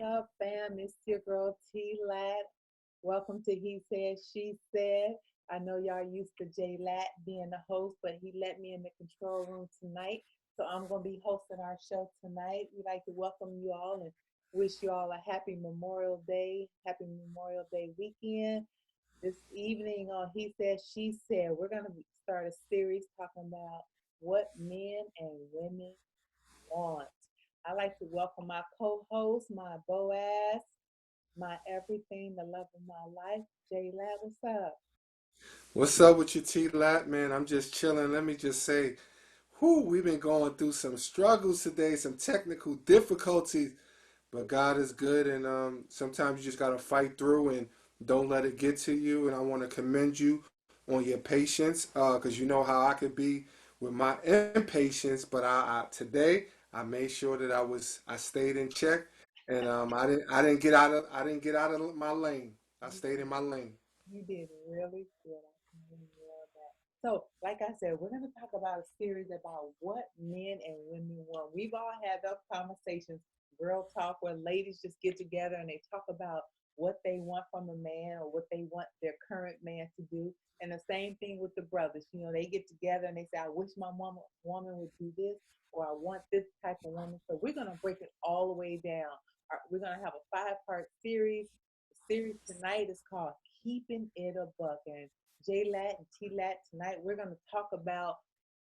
up, fam? It's your girl T Lat. Welcome to He Said, She Said. I know y'all used to J Lat being the host, but he let me in the control room tonight. So I'm going to be hosting our show tonight. We'd like to welcome you all and wish you all a happy Memorial Day, happy Memorial Day weekend. This evening on He Said, She Said, we're going to start a series talking about what men and women want. I like to welcome my co-host, my Boaz, my everything, the love of my life, Jay Lab. What's up? What's up with your T-Lat, man? I'm just chilling. Let me just say, we've been going through some struggles today, some technical difficulties, but God is good, and sometimes you just gotta fight through and don't let it get to you. And I want to commend you on your patience, because you know how I could be with my impatience. But I today I made sure that I stayed in check, and I didn't get out of my lane. I You stayed in my lane. You did really good. I commend you on that. So, like I said, we're going to talk about a series about what men and women want. We've all had those conversations, girl talk, where ladies just get together and they talk about what they want from a man or what they want their current man to do. And the same thing with the brothers. They get together and they say, I wish my woman would do this, or I want this type of woman. So, we're going to break it all the way down. We're going to have a five-part series. The series tonight is called Keeping It a Buck. And J Lat and T Lat, tonight we're going to talk about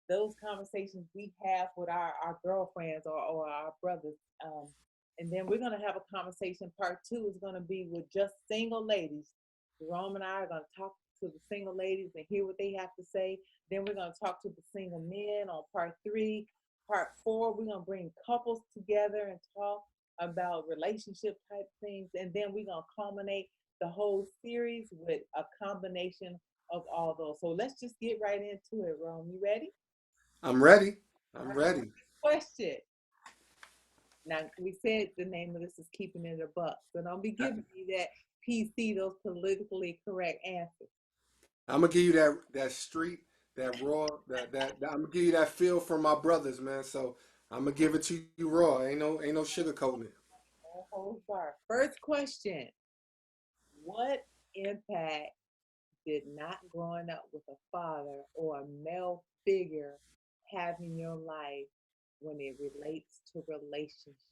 those conversations we have with our girlfriends or our brothers. And then we're going to have a conversation. Part two is going to be with just single ladies. Jerome and I are going to talk to the single ladies and hear what they have to say. Then we're going to talk to the single men on part three. Part four, we're going to bring couples together and talk about relationship type things. And then we're going to culminate the whole series with a combination of all those. So let's just get right into it, Rome. You ready? I'm ready. All I'm right. ready. Question. Now we said the name of this is keeping it a buck, so don't be giving me that PC, those politically correct answers. I'm gonna give you that street, that raw, I'm gonna give you that feel from my brothers, man. So I'm gonna give it to you raw. Ain't no sugarcoating it. No holds barred. First question: what impact did not growing up with a father or a male figure have in your life when it relates to relationships?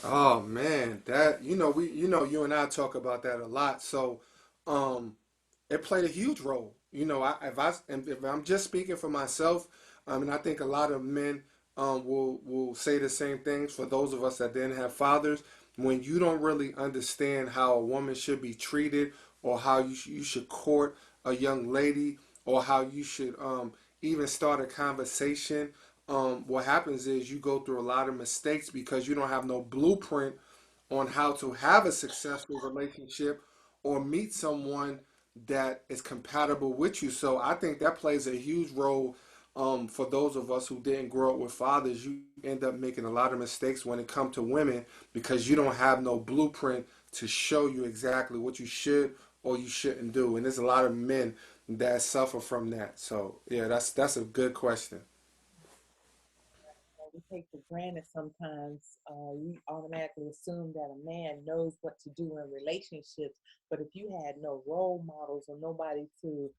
Oh man, that you and I talk about that a lot. So, um, it played a huge role. If I'm just speaking for myself, and I think a lot of men will say the same things for those of us that didn't have fathers. When you don't really understand how a woman should be treated, or how you should court a young lady, or how you should even start a conversation, what happens is you go through a lot of mistakes because you don't have no blueprint on how to have a successful relationship or meet someone that is compatible with you. So I think that plays a huge role for those of us who didn't grow up with fathers. You end up making a lot of mistakes when it comes to women because you don't have no blueprint to show you exactly what you should or you shouldn't do. And there's a lot of men that suffer from that. So yeah, that's a good question. We take for granted sometimes. We automatically assume that a man knows what to do in relationships, but if you had no role models or nobody to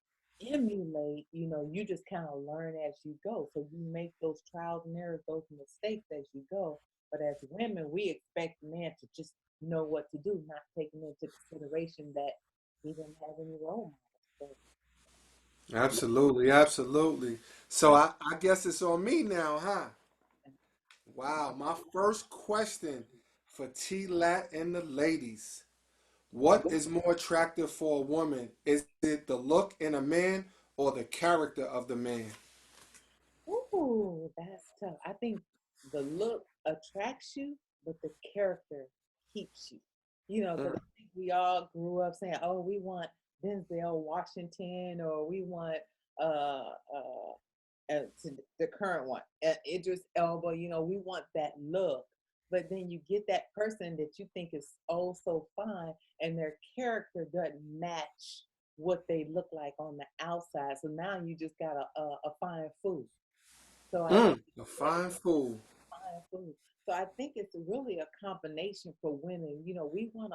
emulate, you just kind of learn as you go. So you make those trials and errors, those mistakes as you go. But as women, we expect men to just know what to do, not taking into consideration that he didn't have any role models. Absolutely, absolutely. So I guess it's on me now, huh? Wow, my first question for T Lat and the ladies. What is more attractive for a woman? Is it the look in a man or the character of the man? Ooh, that's tough. I think the look attracts you, but the character keeps you. Because Mm, I think we all grew up saying, "Oh, we want Denzel Washington," or we want the current one, Idris Elba. We want that look. But then you get that person that you think is oh so fine, and their character doesn't match what they look like on the outside. So now you just got a fine fool. So I think a fine fool. fine food. So I think it's really a combination for women. We want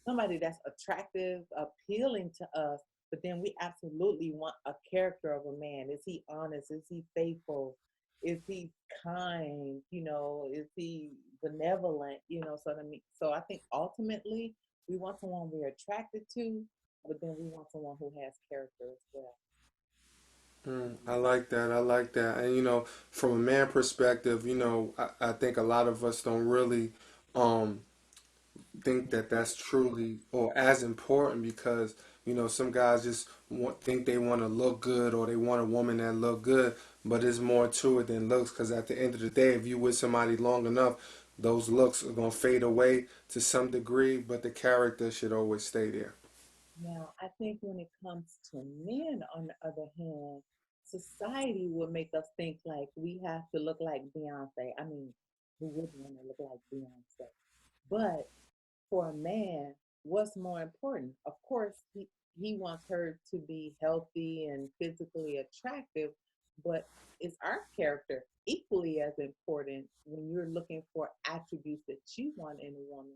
somebody that's attractive, appealing to us, but then we absolutely want a character of a man. Is he honest? Is he faithful? Is he kind? Is he benevolent? So I think ultimately we want someone we're attracted to, but then we want someone who has character as well. I like that. I like that. And from a man perspective, I think a lot of us don't really um, think that that's truly or as important because some guys just think they want to look good or they want a woman that look good, but there's more to it than looks. Because at the end of the day, if you with somebody long enough, those looks are gonna fade away to some degree, but the character should always stay there. Now, I think when it comes to men, on the other hand, society will make us think like we have to look like Beyonce. I mean, who wouldn't want to look like Beyonce? But for a man, what's more important? Of course, he wants her to be healthy and physically attractive, but is our character equally as important when you're looking for attributes that you want in a woman?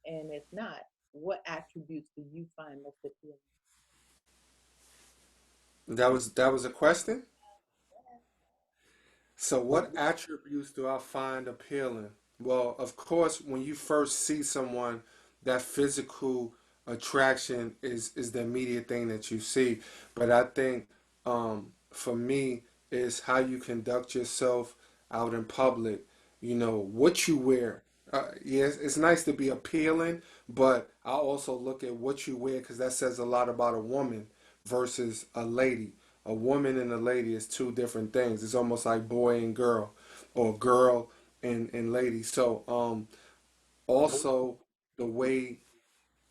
And if not, what attributes do you find most appealing? That was a question. So, what attributes do I find appealing? Well, of course, when you first see someone, that physical attraction is the immediate thing that you see. But I think for me, is how you conduct yourself out in public. What you wear. Yes, it's nice to be appealing, but I also look at what you wear because that says a lot about a woman versus a lady. A woman and a lady is two different things. It's almost like boy and girl, or girl and lady. So also the way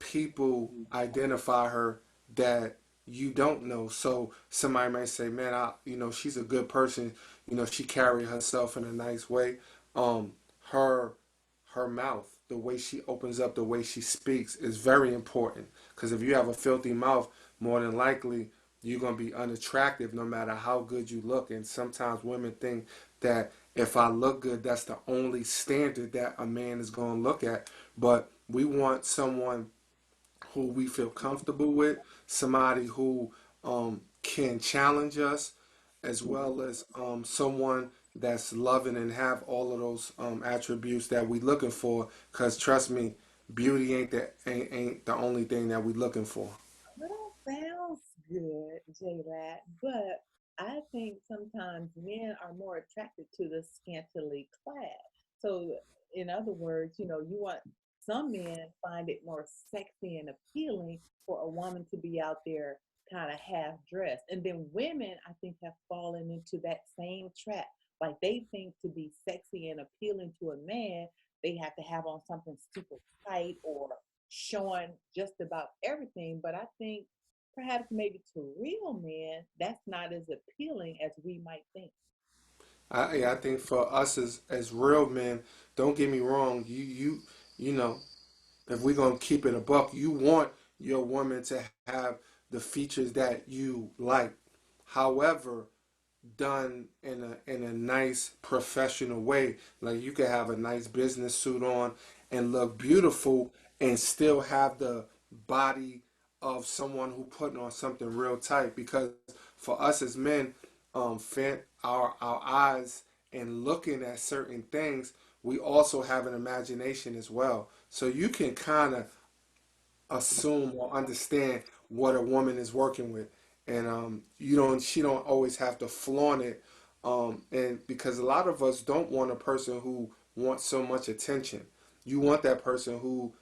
people identify her that you don't know. So somebody might say, "Man, she's a good person. She carry herself in a nice way." Um, her her mouth, the way she opens up, the way she speaks, is very important. Because if you have a filthy mouth, more than likely you're gonna be unattractive, no matter how good you look. And sometimes women think that if I look good, that's the only standard that a man is gonna look at. But we want someone who we feel comfortable with, somebody who can challenge us, as well as someone that's loving and have all of those attributes that we looking for. Cause trust me, beauty ain't the only thing that we looking for. Well, that sounds good, J-Lat, but I think sometimes men are more attracted to the scantily clad. So, in other words, you want some men find it more sexy and appealing for a woman to be out there kind of half dressed. And then women, I think, have fallen into that same trap. Like they think to be sexy and appealing to a man, they have to have on something super tight or showing just about everything. But I think perhaps maybe to real men, that's not as appealing as we might think. I think for us as real men, don't get me wrong, you know if we're gonna keep it a buck, you want your woman to have the features that you like. However, done in a nice professional way. Like you could have a nice business suit on and look beautiful and still have the body of someone who putting on something real tight. Because for us as men, our eyes and looking at certain things, we also have an imagination as well. So you can kind of assume or understand what a woman is working with, and she don't always have to flaunt it, and because a lot of us don't want a person who wants so much attention. You want that person who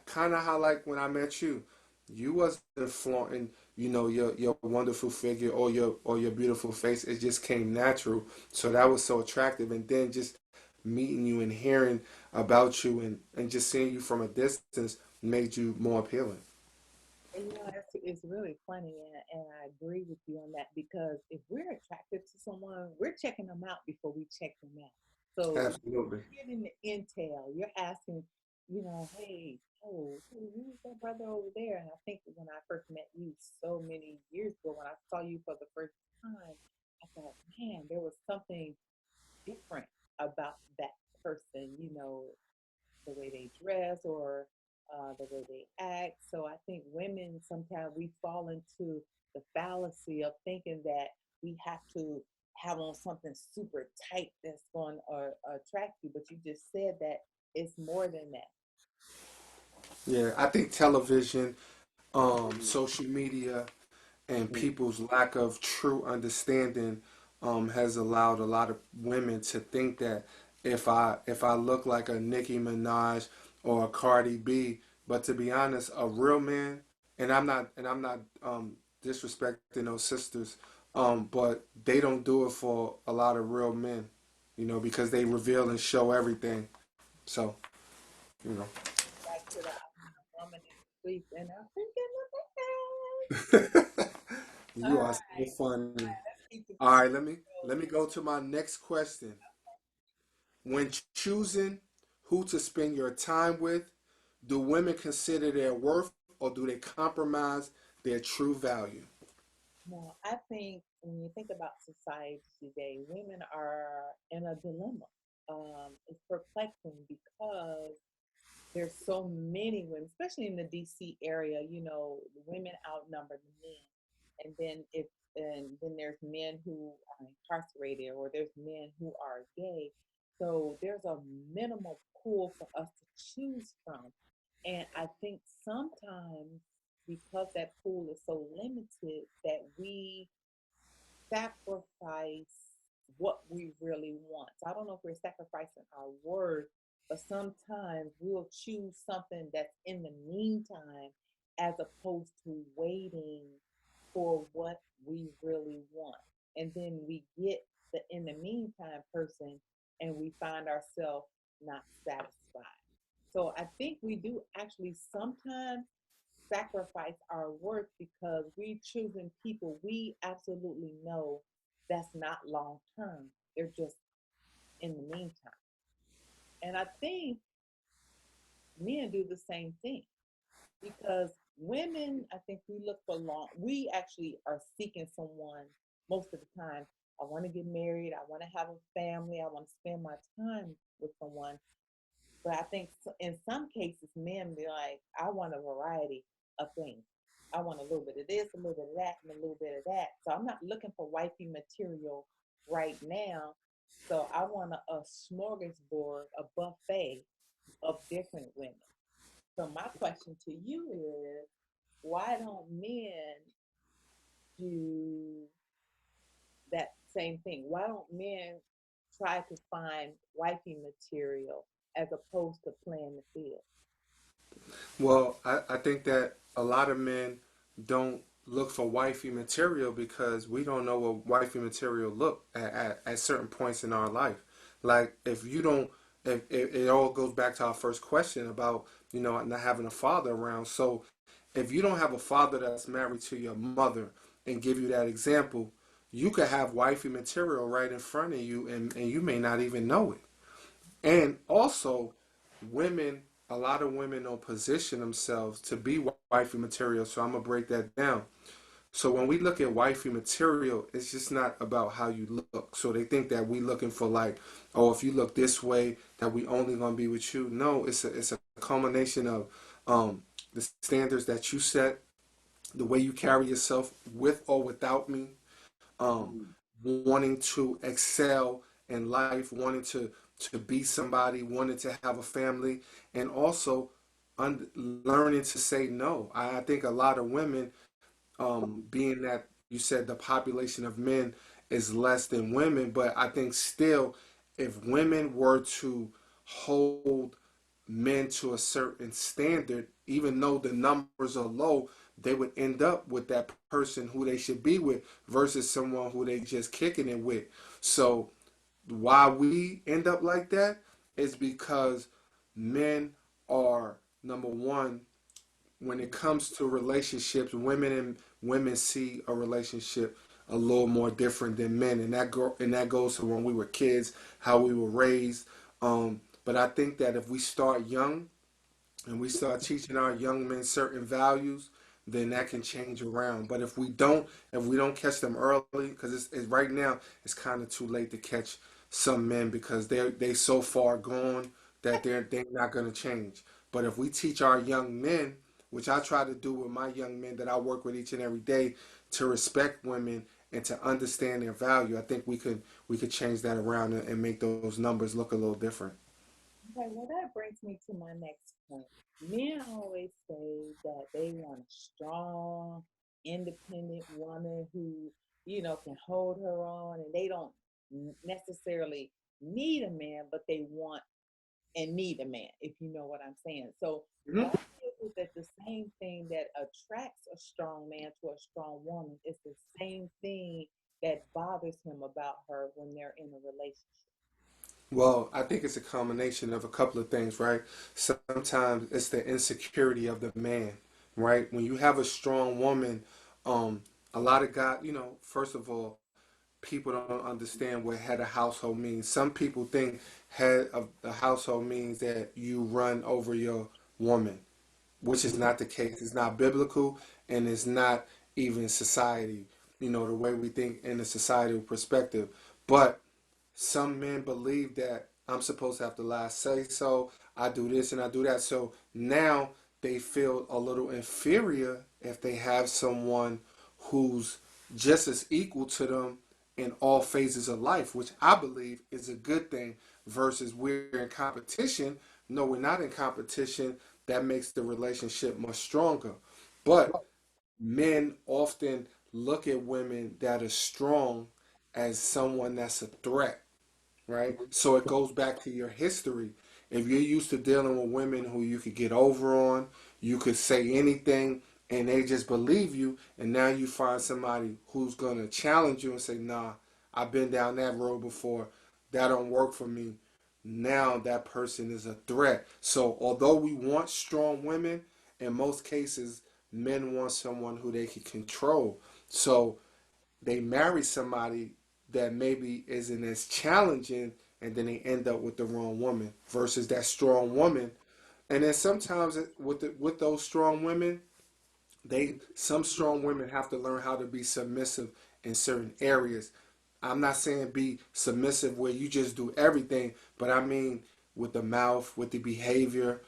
kind of how like when I met you, you wasn't flaunting, your wonderful figure or your beautiful face. It just came natural, so that was so attractive. And then just meeting you and hearing about you and just seeing you from a distance made you more appealing. And it's really funny, and I agree with you on that because if we're attracted to someone, we're checking them out before we check them out. So Absolutely. you're getting the intel. You're asking, hey, oh, who's that brother over there? And I think when I first met you so many years ago, when I saw you for the first time, I thought, man, there was something different about that person, the way they dress or the way they act. So I think women sometimes we fall into the fallacy of thinking that we have to have on something super tight that's going to attract you. But you just said that it's more than that. Yeah, I think television, social media, and people's lack of true understanding has allowed a lot of women to think that if I look like a Nicki Minaj or a Cardi B, but to be honest, a real man, and I'm not disrespecting those sisters, but they don't do it for a lot of real men, because they reveal and show everything. So, you know. Back to the I'm a woman in the streets and I'm thinking of the head. All You are so right, funny. let's keep the All right, conversation let me rolling. go to my next question. When choosing who to spend your time with, do women consider their worth or do they compromise their true value? Now, I think when you think about society today, women are in a dilemma. It's perplexing because there's so many women, especially in the DC area, the women outnumber the men. And then there's men who are incarcerated or there's men who are gay. So there's a minimal pool for us to choose from. And I think sometimes because that pool is so limited that we sacrifice what we really want. So I don't know if we're sacrificing our worth, but sometimes we'll choose something that's in the meantime as opposed to waiting for what we really want. And then we get the in the meantime person and we find ourselves not satisfied. So I think we do actually sometimes sacrifice our worth because we choosing people we absolutely know that's not long term. They're just in the meantime. And I think men do the same thing because women, I think we look for we actually are seeking someone most of the time. I want to get married. I want to have a family. I want to spend my time with someone. But I think in some cases, men be like, I want a variety of things. I want a little bit of this, a little bit of that, and a little bit of that. So I'm not looking for wifey material right now. So I want a smorgasbord, a buffet of different women. So my question to you is, why don't men do that same thing? Why don't men try to find wifey material as opposed to playing the field? Well, I think that a lot of men don't look for wifey material because we don't know what wifey material look at certain points in our life. Like if you don't, if it all goes back to our first question about not having a father around. So if you don't have a father that's married to your mother and give you that example, you could have wifey material right in front of you and you may not even know it. And also, women, a lot of women don't position themselves to be wifey material. So I'm gonna break that down. So when we look at wifey material, it's just not about how you look. So they think that we looking for like, oh, if you look this way, that we only gonna be with you. No, it's a culmination of the standards that you set, the way you carry yourself with or without me, um, wanting to excel in life, wanting to be somebody, wanting to have a family, and also learning to say no. I think a lot of women, being that you said the population of men is less than women, but I think still, if women were to hold men to a certain standard, even though the numbers are low, they would end up with that person who they should be with versus someone who they just kicking it with. So why we end up like that is because men are number one when it comes to relationships, women see a relationship a little more different than men, and that goes to when we were kids, how we were raised. But I think that if we start young and we start teaching our young men certain values, then that can change around. But if we don't catch them early, because it's right now it's kind of too late to catch some men because they so far gone that they're not going to change. But if we teach our young men, which I try to do with my young men that I work with each and every day, to respect women and to understand their value, I think we could change that around and make those numbers look a little different. Okay, well, that brings me to my next point. Men always say that they want a strong, independent woman who, can hold her on, and they don't necessarily need a man, but they want and need a man, if you know what I'm saying. So, Mhm. why is it that the same thing that attracts a strong man to a strong woman is the same thing that bothers him about her when they're in a relationship? Well, I think it's a combination of a couple of things, right? Sometimes it's the insecurity of the man, right? When you have a strong woman, um, a lot of guys, first of all, people don't understand what head of household means. Some people think head of the household means that you run over your woman, which is not the case. It's not biblical and it's not even society, the way we think in a societal perspective. But some men believe that I'm supposed to have the last say so. I do this and I do that. So now they feel a little inferior if they have someone who's just as equal to them in all phases of life, which I believe is a good thing versus we're in competition. No, we're not in competition. That makes the relationship much stronger. But men often look at women that are strong as someone that's a threat, right? So it goes back to your history. If you're used to dealing with women who you could get over on, you could say anything and they just believe you, and now you find somebody who's going to challenge you and say, nah, I've been down that road before. That don't work for me. Now that person is a threat. So although we want strong women, in most cases, men want someone who they can control. So they marry somebody that maybe isn't as challenging and then they end up with the wrong woman versus that strong woman. And then sometimes with those strong women, they some strong women have to learn how to be submissive in certain areas. I'm not saying be submissive where you just do everything, but I mean with the mouth, with the behavior,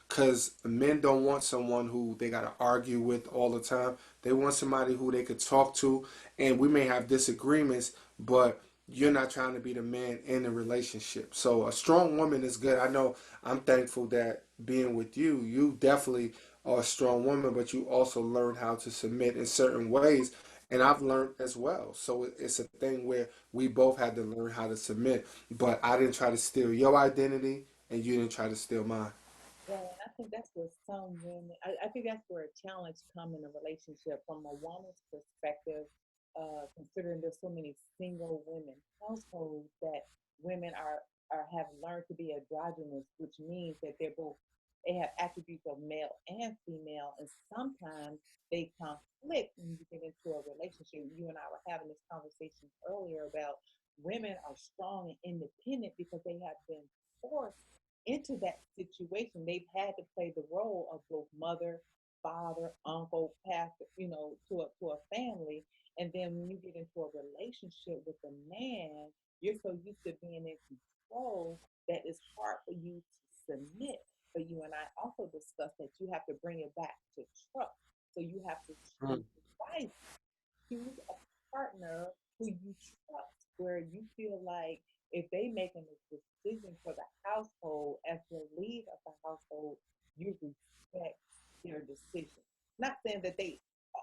because men don't want someone who they got to argue with all the time. They want somebody who they could talk to, and we may have disagreements, but you're not trying to be the man in the relationship. So a strong woman is good. I know I'm thankful that being with you, you definitely are a strong woman, but you also learn how to submit in certain ways. And I've learned as well. So it's a thing where we both had to learn how to submit. But I didn't try to steal your identity, and you didn't try to steal mine. Well, and I think that's where some women, I think that's where a challenge come in a relationship from a woman's perspective, considering there's so many single women households that women are have learned to be androgynous, which means that they have attributes of male and female, and sometimes they conflict when you get into a relationship. You and I were having this conversation earlier about women are strong and independent because they have been forced into that situation. They've had to play the role of both mother, father, uncle, pastor, to a family. And then when you get into a relationship with a man, you're so used to being in control that it's hard for you to submit. But you and I also discussed that you have to bring it back to trust. So you have to choose wisely. Choose a partner who you trust, where you feel like if they making a decision for the household as the lead of the household, you respect their decision. Not saying that they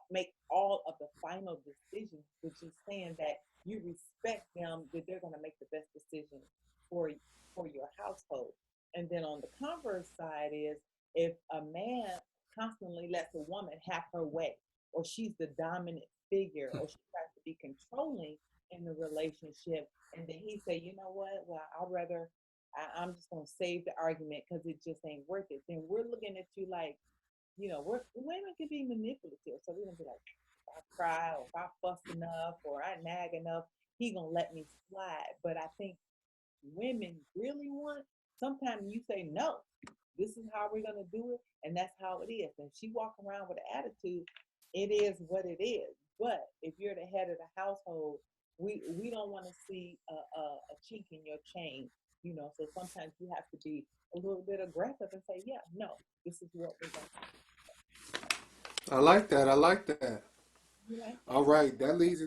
make all of the final decisions, but just saying that you respect them, that they're going to make the best decision for your household. And then on the converse side is if a man constantly lets a woman have her way, or she's the dominant figure, or she tries to be controlling in the relationship, and then he say, you know what, well, I'd rather I'm just gonna save the argument because it just ain't worth it. Then we're looking at you like, women can be manipulative, so we're gonna be like, if I cry or if I fuss enough or I nag enough, he gonna let me slide. But I think women really want, sometimes you say no, this is how we're going to do it, and that's how it is. And she walk around with an attitude, it is what it is. But if you're the head of the household, We don't want to see a chink in your chain, you know. So sometimes you have to be a little bit aggressive and say, yeah, no, this is what we're gonna I like that. I like that. do. You like All that? right, that leads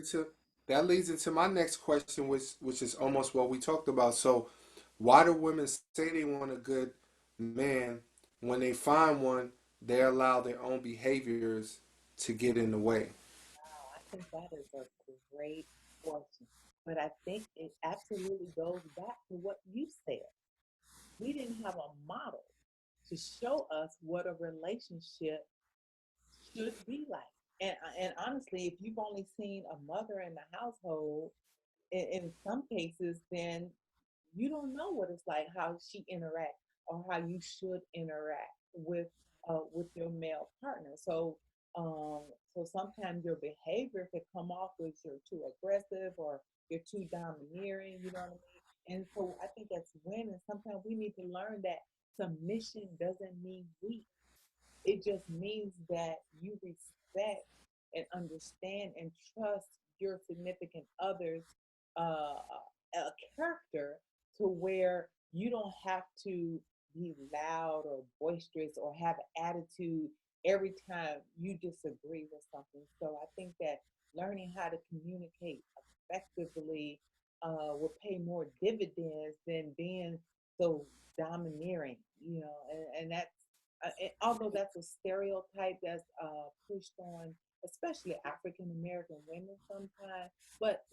into my next question, which is almost what we talked about. So, why do women say they want a good man when they find one? They allow their own behaviors to get in the way. Wow, I think that is a great question. But I think it absolutely goes back to what you said. We didn't have a model to show us what a relationship should be like. And honestly, if you've only seen a mother in the household, in some cases, then you don't know what it's like, how she interacts or how you should interact with your male partner. Um, so sometimes your behavior could come off as you're too aggressive or you're too domineering. You know what I mean? And so I think as women, sometimes we need to learn that submission doesn't mean weak. It just means that you respect and understand and trust your significant other's character to where you don't have to be loud or boisterous or have an attitude every time you disagree with something. So I think that learning how to communicate effectively will pay more dividends than being so domineering, you know, and that's although that's a stereotype that's pushed on, especially African American women sometimes, but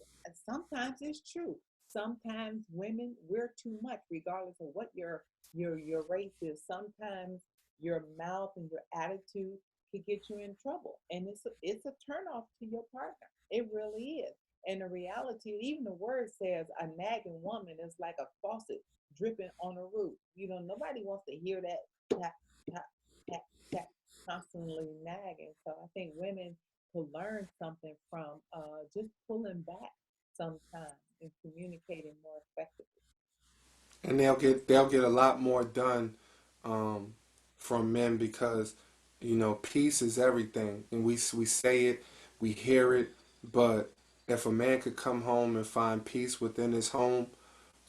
sometimes it's true. Sometimes women, we're too much, regardless of what your race is. Sometimes your mouth and your attitude can get you in trouble, and it's a turnoff to your partner. It really is. And the reality, even the word says, a nagging woman is like a faucet dripping on a roof. You know, nobody wants to hear that tap, tap, tap, tap, constantly nagging. So I think women to learn something from just pulling back sometimes and communicating more effectively. And they'll get a lot more done um, from men because peace is everything, and we say it, we hear it, but if a man could come home and find peace within his home,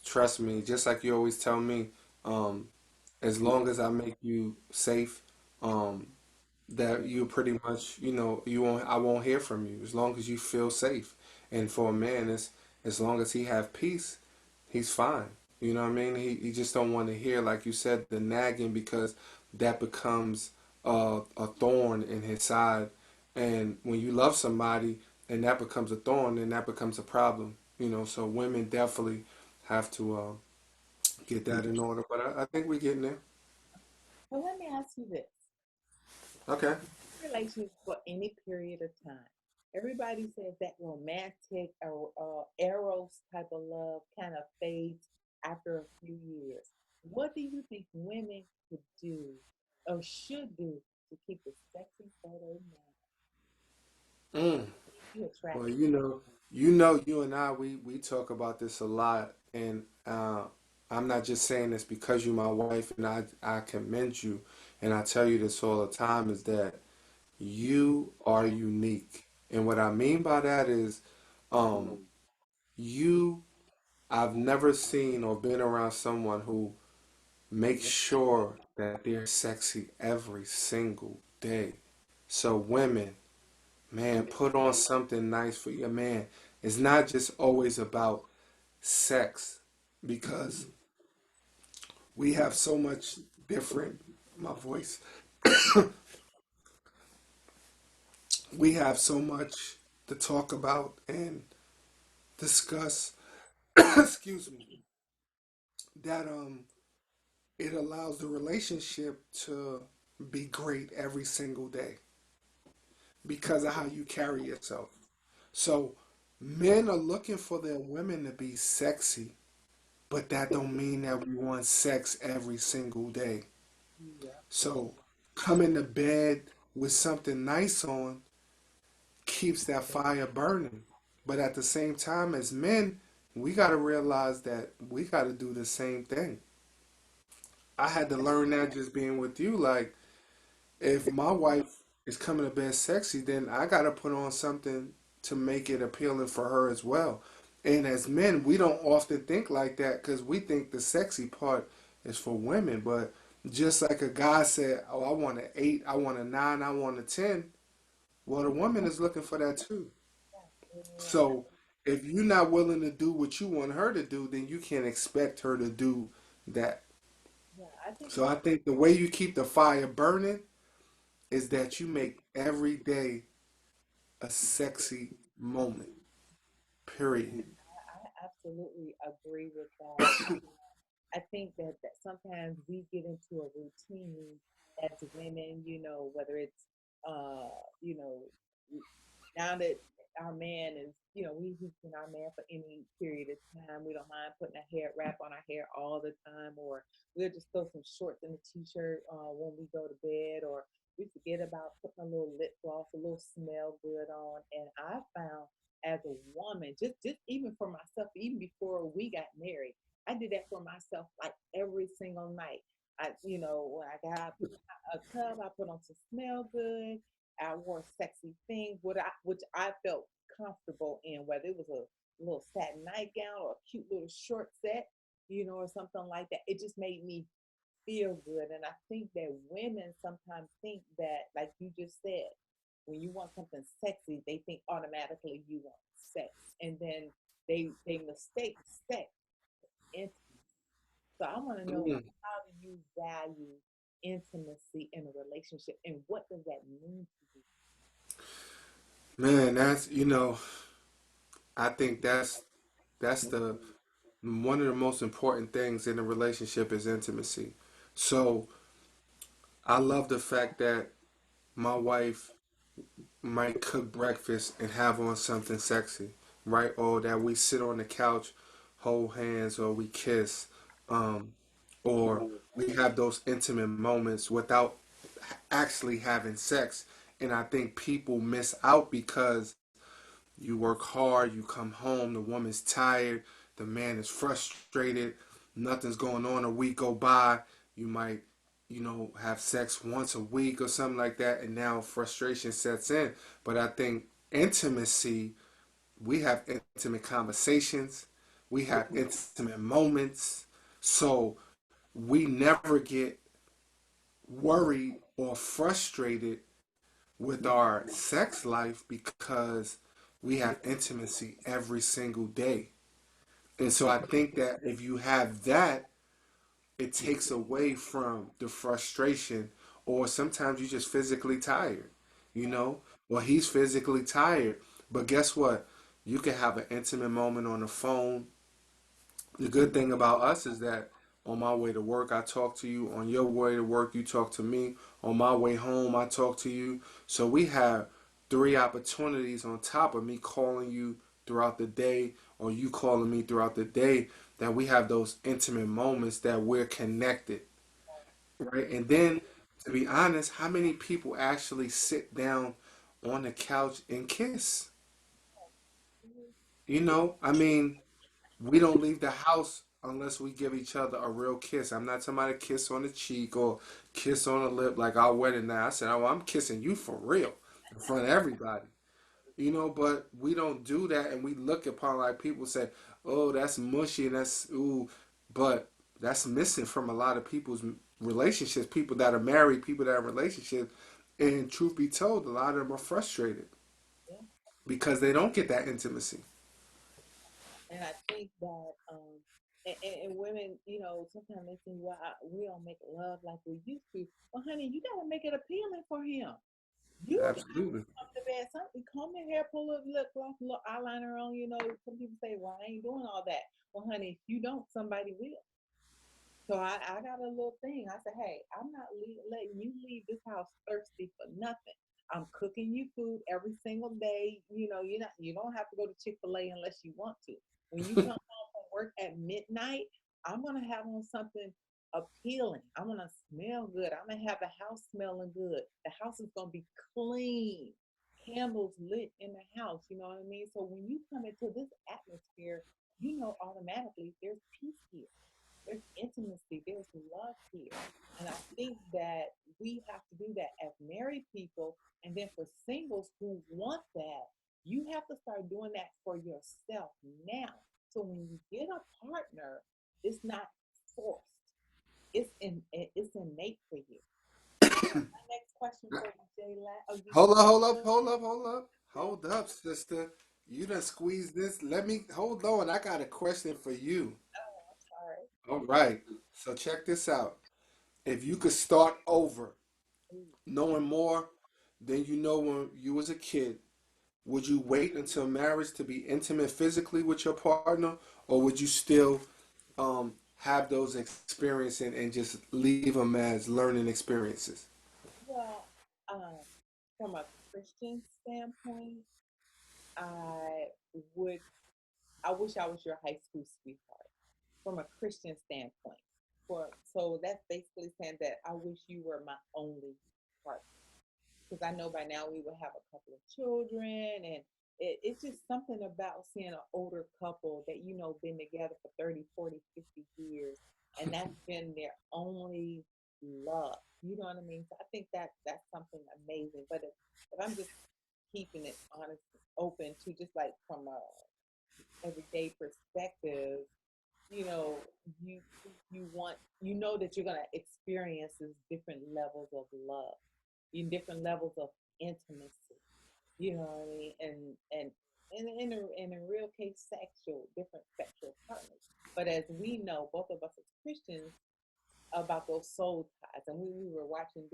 trust me, just like you always tell me, um, as long as I make you safe, um, that you pretty much, I won't hear from you as long as you feel safe. And for a man, it's as long as he have peace, he's fine. You know what I mean? He just don't want to hear, like you said, the nagging because that becomes a thorn in his side. And when you love somebody and that becomes a thorn, then that becomes a problem. So women definitely have to get that in order. But I think we're getting there. So let me ask you this: Okay. relations for any period of time. Everybody says that romantic or eros type of love kind of fades after a few years. What do you think women could do or should do to keep the sexy photo now? Mm. Keep you Well, attractive. you and I, we talk about this a lot, and I'm not just saying this because you're my wife, and I commend you, and I tell you this all the time is that you are unique, and what I mean by that is, um, you I've never seen or been around someone who makes sure that they're sexy every single day. So women. Man, put on something nice for your man. It's not just always about sex because we have so much different, my voice, we have so much to talk about and discuss, excuse me, that it allows the relationship to be great every single day because of how you carry yourself. So men are looking for their women to be sexy. But that don't mean that we want sex every single day. Yeah. So coming to bed with something nice on keeps that fire burning. But at the same time, as men, we got to realize that we got to do the same thing. I had to learn that just being with you. Like, if my wife is coming to bed sexy, then I got to put on something to make it appealing for her as well. And as men, we don't often think like that because we think the sexy part is for women. But just like a guy said, "Oh, I want an 8, I want a 9, I want a 10." Well, the woman is looking for that too. Yeah, yeah, So if you're not willing to do what you want her to do, then you can't expect her to do that. yeah. I think So it's I think the way you keep the fire burning is that you make every day a sexy moment. Period. I absolutely agree with that. I think that sometimes we get into a routine as women, whether it's, uh, you know, now that our man is, we've been our man for any period of time. We don't mind putting a hair wrap on our hair all the time, or we'll just throw some shorts and a t-shirt when we go to bed, or we forget about putting a little lip gloss, a little smell good on. And I found as a woman, just even for myself, even before we got married, I did that for myself like every single night. When I got out a tub, I put on some smell good. I wore sexy things, which I felt comfortable in, whether it was a little satin nightgown or a cute little short set, or something like that. It just made me feel good. And I think that women sometimes think that, like you just said, when you want something sexy, they think automatically you want sex. And then they mistake sex for intimacy. So I want to know, Mm. how do you value intimacy in a relationship, and what does that mean to you? Man, I think that's the one of the most important things in a relationship is intimacy. So I love the fact that my wife might cook breakfast and have on something sexy, right? Or that we sit on the couch, hold hands, or we kiss, um, or we have those intimate moments without actually having sex. And I think people miss out because you work hard, you come home, the woman's tired, the man is frustrated, nothing's going on, a week go by, you might, have sex once a week or something like that, and now frustration sets in. But I think intimacy, we have intimate conversations, we have intimate moments, so we never get worried or frustrated with our sex life because we have intimacy every single day. And so I think that if you have that, it takes away from the frustration, or sometimes you're just physically tired, you Right. know? Well, he's physically tired, but guess what? You can have an intimate moment on the phone. The good thing about us is that on my way to work, I talk to you. On your way to work, you talk to me. On my way home, I talk to you. So we have three opportunities on top of me calling you throughout the day or you calling me throughout the day, that we have those intimate moments that we're connected, right? And then, to be honest, how many people actually sit down on the couch and kiss? Mhm. I mean, we don't leave the house unless we give each other a real kiss. I'm not talking about a kiss on the cheek or kiss on the lip like our wedding now. I said, oh, I'm kissing you for real in front of everybody. But we don't do that, and we look upon like people say, oh, that's mushy and that's ooh, but that's missing from a lot of people's relationships, people that are married, people that are in relationships. And truth be told, a lot of them are frustrated Yeah. because they don't get that intimacy. And I think that, and women, sometimes they think, well, we don't make love like we used to. Well, honey, you got to make it appealing for him. You got to Absolutely. come to bed, something, comb your hair, pull a lip gloss, a little eyeliner on. Some people say, well, I ain't doing all that. Well, honey, if you don't, somebody will. So I got a little thing. I said, hey, I'm not letting you leave this house thirsty for nothing. I'm cooking you food every single day. You don't have to go to Chick-fil-A unless you want to. When you come home from work at midnight, I'm gonna have on something appealing. I'm gonna smell good. I'm gonna have the house smelling good. The house is gonna be clean. Candles lit in the house. You know what I mean? So when you come into this atmosphere, automatically there's peace here, there's intimacy, there's love here. And I think that we have to do that as married people. And then for singles who want that, You have to start doing that for yourself now. So when you get a partner, it's not forced. It's innate for you. So my next question for you, Jayla. Oh, you Hold up, hold up, hold up, hold up. Hold up, sister. You done squeezed this. Let me hold on. I got a question for you. oh, I'm sorry. All right. So check this out. If you could start over, Ooh, knowing more than you know when you was a kid, would you wait until marriage to be intimate physically with your partner, or would you still have those experiences and just leave them as learning experiences? well, from a Christian standpoint, I would. I wish I was your high school sweetheart. From a Christian standpoint, for so that's basically saying that I wish you were my only partner. Because I know by now we will have a couple of children, and it's just something about seeing an older couple that been together for 30, 40, 50 years, and that's been their only love. You know what I mean? So I think that's something amazing. But if I'm just keeping it honest, open to just like from a everyday perspective, you know, you you want that you're gonna experience these different levels of love, in different levels of intimacy. You know what I mean? And in a real case, different sexual partners. But as we know, both of us as Christians, about those soul ties. And we were watching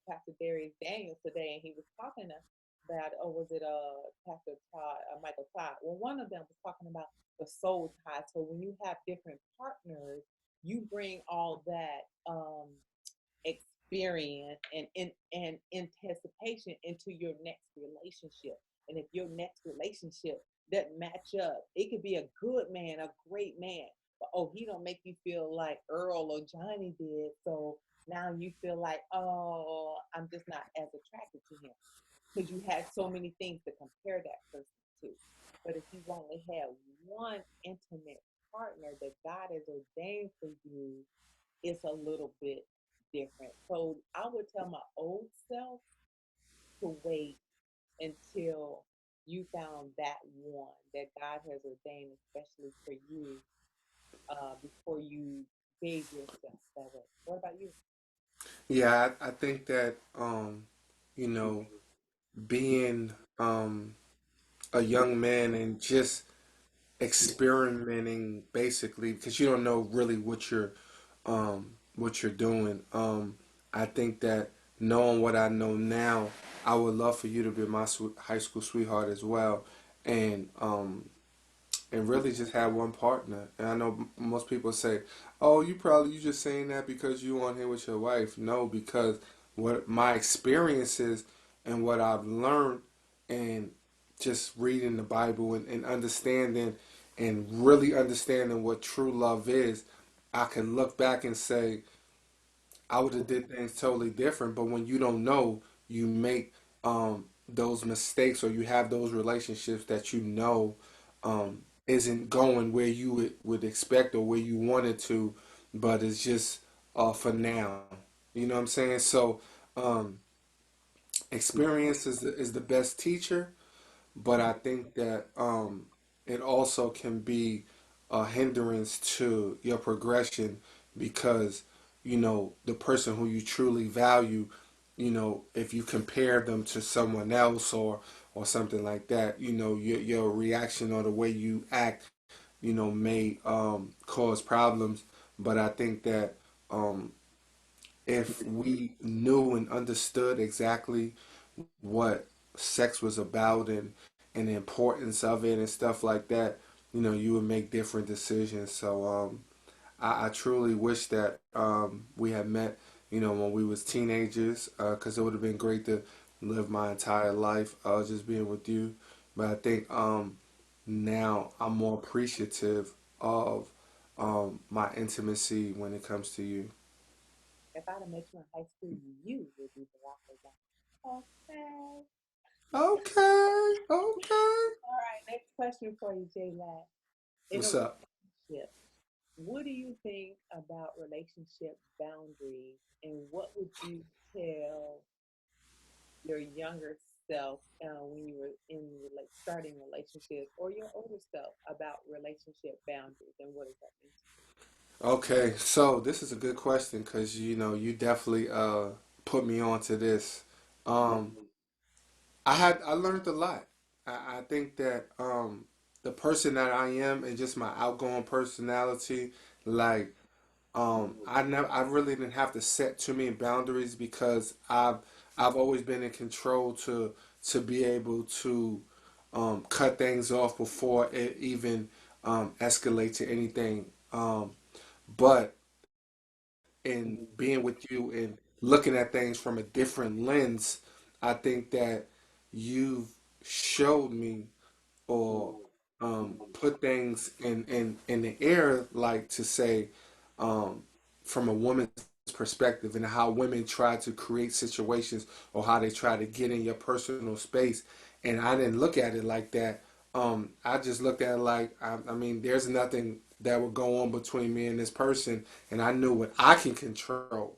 Pastor Darius Daniels today, and he was talking about, oh, was it Pastor Todd, Michael Todd? Well, one of them was talking about the soul ties. So when you have different partners, you bring all that experience and anticipation into your next relationship. And if your next relationship doesn't match up, it could be a good man, a great man, but oh, he don't make you feel like Earl or Johnny did. So now you feel like, oh, I'm just not as attracted to him because you had so many things to compare that person to. But if you've only had one intimate partner that God has ordained for you, it's a little bit different. So I would tell my old self to wait until you found that one that God has ordained, especially for you, before you gave yourself that way. What about you? Yeah, I think that you know, being a young man and just experimenting basically because you don't know really what you're doing. I think that knowing what I know now, I would love for you to be my high school sweetheart as well, and really just have one partner. And I know most people say, "Oh, you just saying that because you on here with your wife." No, because what my experiences and what I've learned and just reading the Bible and understanding and really understanding what true love is, I can look back and say, I would have did things totally different. But when you don't know, you make those mistakes or you have those relationships that you know isn't going where you would expect or where you wanted to, but it's just for now. You know what I'm saying? So um, experience is the best teacher, but I think that it also can be a hindrance to your progression because the person who you truly value, if you compare them to someone else or something like that, your reaction or the way you act, may cause problems. But I think that if we knew and understood exactly what sex was about and the importance of it and stuff like that, you would make different decisions. So I truly wish that we had met, when we was teenagers, because it would have been great to live my entire life just being with you. But I think now I'm more appreciative of my intimacy when it comes to you. If I'd have met you in high school, you would be Barack Obama. Okay. Okay, okay. All right. Next question for you, J Lab. In a What's up? relationship, what do you think about relationship boundaries, and what would you tell your younger self when you were in starting relationships, or your older self about relationship boundaries, and what does that mean to you? Okay, so this is a good question because you definitely put me onto this. Um, I learned a lot. I think that the person that I am and just my outgoing personality, like I really didn't have to set too many boundaries because I've always been in control to be able to cut things off before it even escalate to anything. But in being with you and looking at things from a different lens, I think that you've showed me or put things in the air, like to say, um, from a woman's perspective, and how women try to create situations or how they try to get in your personal space. And I didn't look at it like that. I just looked at it like, I mean, there's nothing that would go on between me and this person, and I knew what I can control.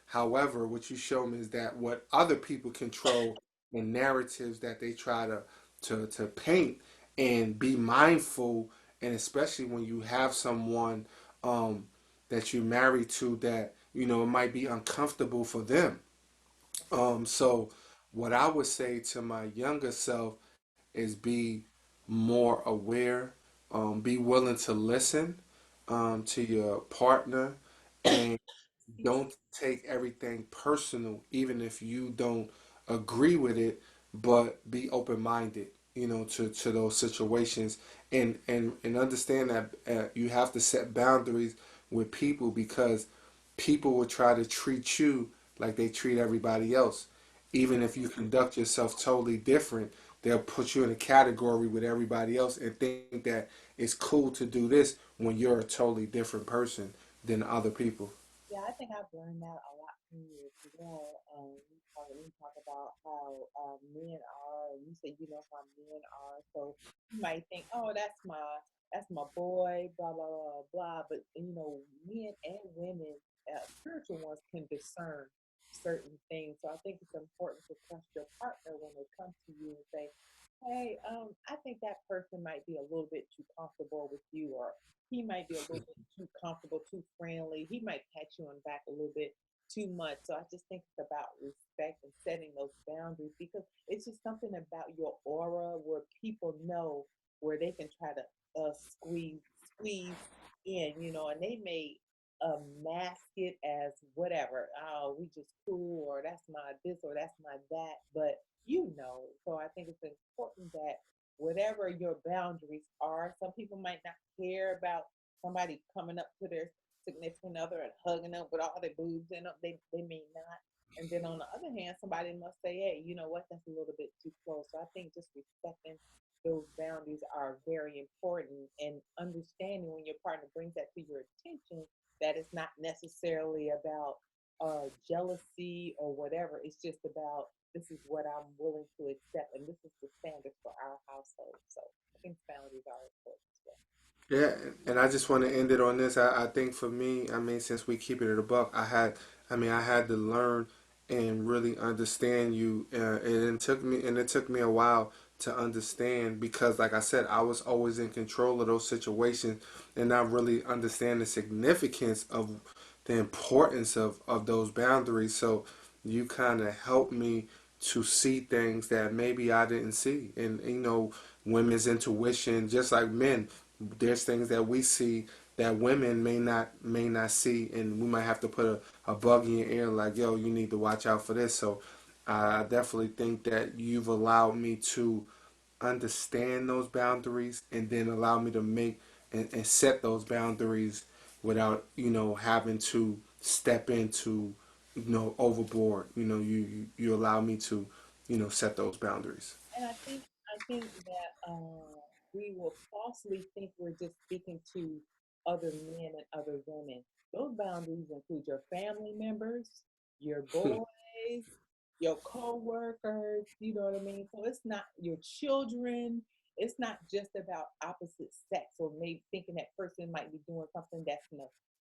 However, what you show me is that what other people control and narratives that they try to paint, and be mindful, and especially when you have someone um, that you're married to, that it might be uncomfortable for them. So what I would say to my younger self is be more aware, be willing to listen to your partner, and Excuse don't take everything personal, even if you don't agree with it, but be open minded, to those situations, and understand that you have to set boundaries with people, because people will try to treat you like they treat everybody else. Even if you conduct yourself totally different, they'll put you in a category with everybody else and think that it's cool to do this when you're a totally different person than other people. Yeah, I think I've learned that a lot from you as well. We talk about how men are, and you say you know how men are. So you might think, oh, that's my boy, blah blah blah blah. But men and women, spiritual ones, can discern certain things. So I think it's important to trust your partner when they come to you and say, hey, I think that person might be a little bit too comfortable with you, or he might be a little bit too comfortable, too friendly. He might pat you on the back a little bit too much. So I just think it's about respect and setting those boundaries, because it's just something about your aura where people know where they can try to squeeze in, and they may mask it as whatever. Oh, we just cool, or that's my this, or that's my that. But so I think it's important that whatever your boundaries are, some people might not care about somebody coming up to their significant other and hugging them with all their boobs in them. They may not. And then on the other hand, somebody must say, hey, you know what, that's a little bit too close. So I think just respecting those boundaries are very important, and understanding when your partner brings that to your attention, that it's not necessarily about jealousy or whatever. It's just about, this is what I'm willing to accept, and this is the standard for our household. So I think boundaries are important as well. Yeah, and I just want to end it on this. I think for me, I mean, since we keep it at a buck, I had to learn and really understand you, and it took me a while to understand, because, like I said, I was always in control of those situations and not really understand the significance of the importance of those boundaries. So you kind of helped me to see things that maybe I didn't see, and women's intuition, just like men, there's things that we see that women may not see, and we might have to put a bug in your ear, like, yo, you need to watch out for this. So I definitely think that you've allowed me to understand those boundaries, and then allow me to make and set those boundaries without having to step into overboard. You allow me to set those boundaries. And I think that we will falsely think we're just speaking to other men and other women. Those boundaries include your family members, your boys, your co-workers. You know what I mean? So it's not your children. It's not just about opposite sex, or maybe thinking that person might be doing something that's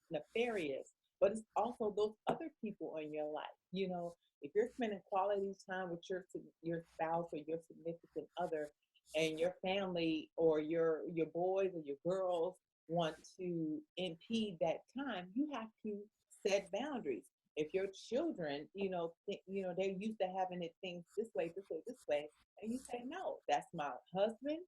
nefarious. but it's also those other people in your life. If you're spending quality time with your spouse or your significant other, and your family or your boys or your girls want to impede that time, you have to set boundaries. If your children, they're used to having it things this way, this way, this way, and you say, no, that's my husband.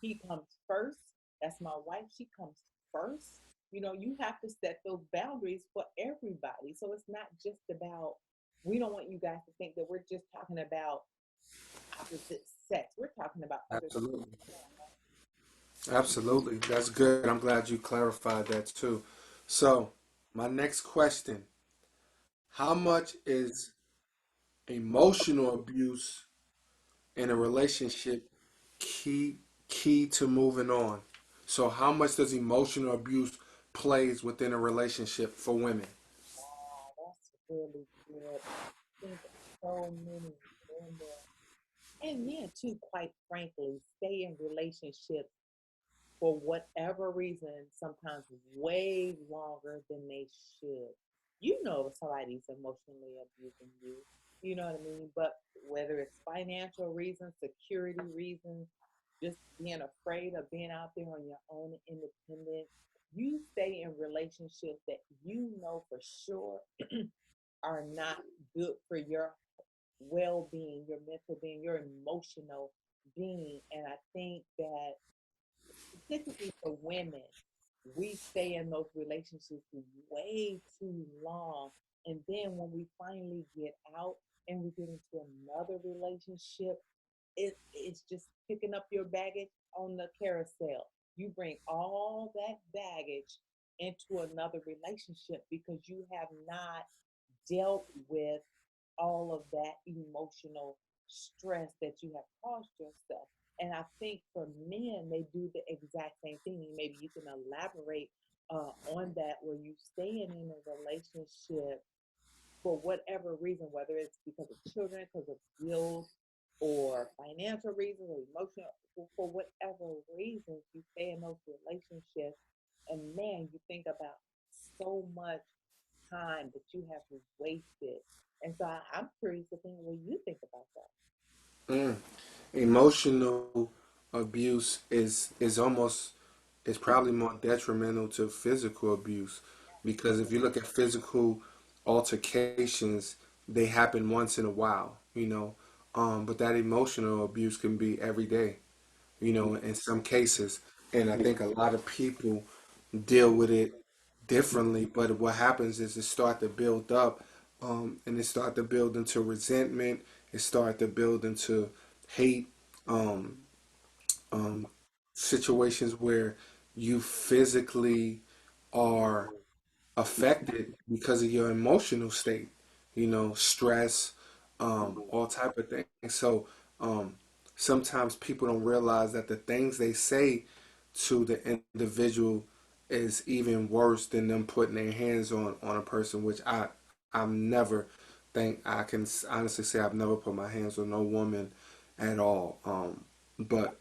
He comes first. That's my wife. She comes first. You have to set those boundaries for everybody. So it's not just about, we don't want you guys to think that we're just talking about opposite sex. We're talking about other Absolutely. things. Absolutely. That's good. I'm glad you clarified that too. So, my next question, how much is emotional abuse in a relationship key key to moving on? So, how much does emotional abuse plays within a relationship for women? Wow, that's really good. I think so many women and men too, quite frankly, stay in relationships for whatever reason, sometimes way longer than they should. If somebody's emotionally abusing you, you know what I mean? But whether it's financial reasons, security reasons, just being afraid of being out there on your own independent, you stay in relationships that for sure are not good for your well being, your mental being, your emotional being. And I think that specifically for women, we stay in those relationships way too long. And then when we finally get out and we get into another relationship, it's just picking up your baggage on the carousel. You bring all that baggage into another relationship because you have not dealt with all of that emotional stress that you have caused yourself. And I think for men, they do the exact same thing. Maybe you can elaborate on that, where you staying in a relationship for whatever reason, whether it's because of children, because of bills, or financial reasons, or emotional, for whatever reasons you stay in those relationships. And man, you think about so much time that you have wasted. And so I'm curious to think what you think about that. Mm. Emotional abuse is almost is probably more detrimental to physical abuse because if you look at physical altercations, they happen once in a while, but that emotional abuse can be every day, in some cases. And I think a lot of people deal with it differently, but what happens is it start to build up, and it start to build into resentment, it start to build into hate, um, um, situations where you physically are affected because of your emotional state, stress, all type of things. So um, sometimes people don't realize that the things they say to the individual is even worse than them putting their hands on a person, which I'm never think I can honestly say I've never put my hands on no woman at all. But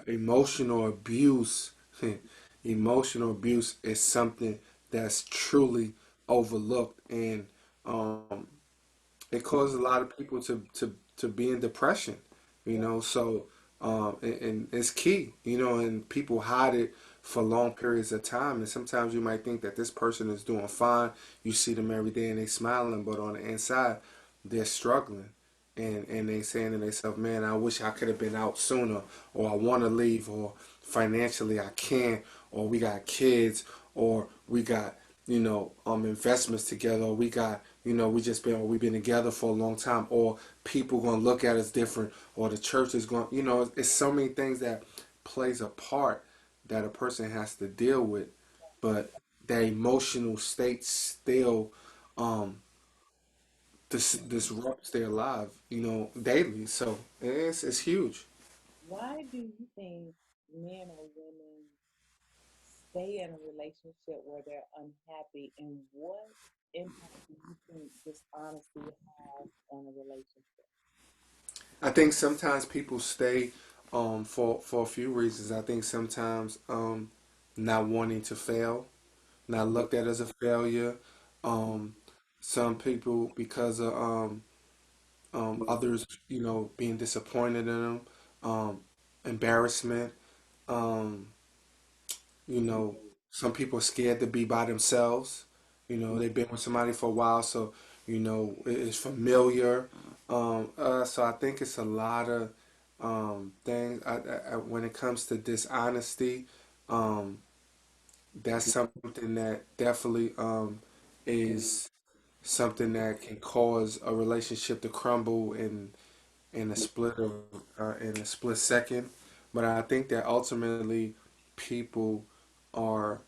emotional abuse, emotional abuse is something that's truly overlooked, and it causes a lot of people to be in depression, Yeah. so and it's key, and people hide it for long periods of time, and sometimes you might think that this person is doing fine, you see them every day and they smiling, but on the inside they're struggling, and they saying to themselves, man, I wish I could have been out sooner, or I want to leave, or financially I can't, or we got kids, or we got investments together, or we got or we've been together for a long time, or people gonna look at us different, or the church is going, it's so many things that plays a part that a person has to deal with, but their emotional state still um disrupts their life, daily. So it's huge. Why do you think men or women stay in a relationship where they're unhappy, and what impact do you think dishonesty has on a relationship? I think sometimes people stay for a few reasons. I think sometimes not wanting to fail, not looked at as a failure, Um, some people because of others, being disappointed in them, um, embarrassment. Um, you know, some people are scared to be by themselves. They've been with somebody for a while, so it's familiar. So I think it's a lot of things. When it comes to dishonesty, um, that's something that definitely is something that can cause a relationship to crumble in a split second. But I think that ultimately people are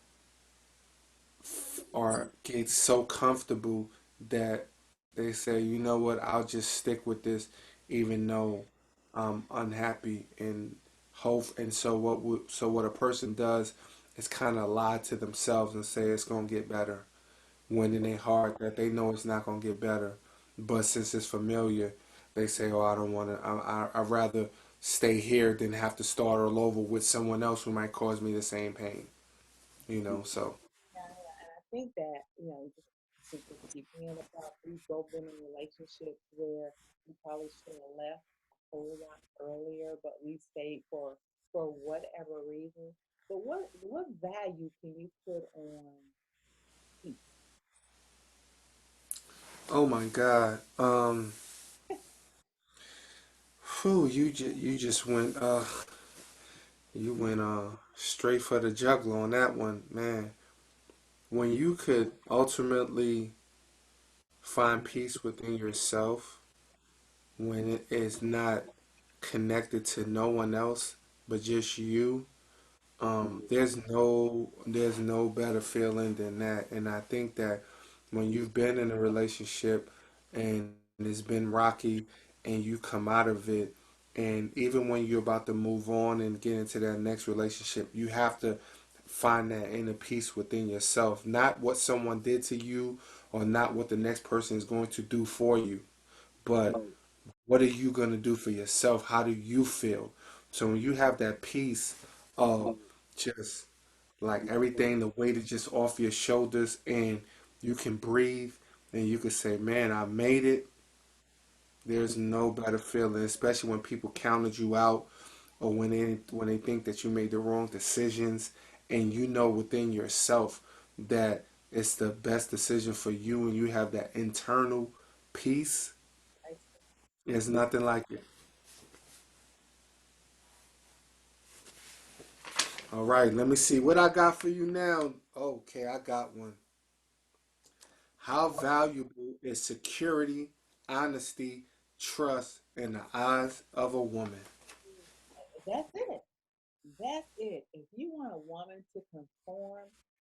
get so comfortable that they say, you know what, I'll just stick with this, even though I'm unhappy and hope. And so what a person does is kind of lie to themselves and say it's gonna get better, when in their heart that they know it's not gonna get better. But since it's familiar, they say, oh, I don't want to. I'd rather stay here than have to start all over with someone else who might cause me the same pain. So. Yeah, and I think that, just to keep being about, we've both been in relationships where we probably should have left a whole lot earlier, but we stayed for whatever reason. But what value can you put on peace? Oh my God. Whew, you just went straight for the jugular on that one, man. When you could ultimately find peace within yourself, when it is not connected to no one else but just you, there's no better feeling than that. And I think that when you've been in a relationship and it's been rocky and you come out of it, and even when you're about to move on and get into that next relationship, you have to find that inner peace within yourself, not what someone did to you or not what the next person is going to do for you, but what are you going to do for yourself? How do you feel? So when you have that peace of just like everything, the weight is just off your shoulders, and you can breathe and you can say, man, I made it. There's no better feeling, especially when people counted you out or when they think that you made the wrong decisions, and you know within yourself that it's the best decision for you, and you have that internal peace. There's nothing like it. All right, let me see what I got for you now. Okay, I got one. How valuable is security, honesty, trust in the eyes of a woman? That's it. That's it. If you want a woman to conform,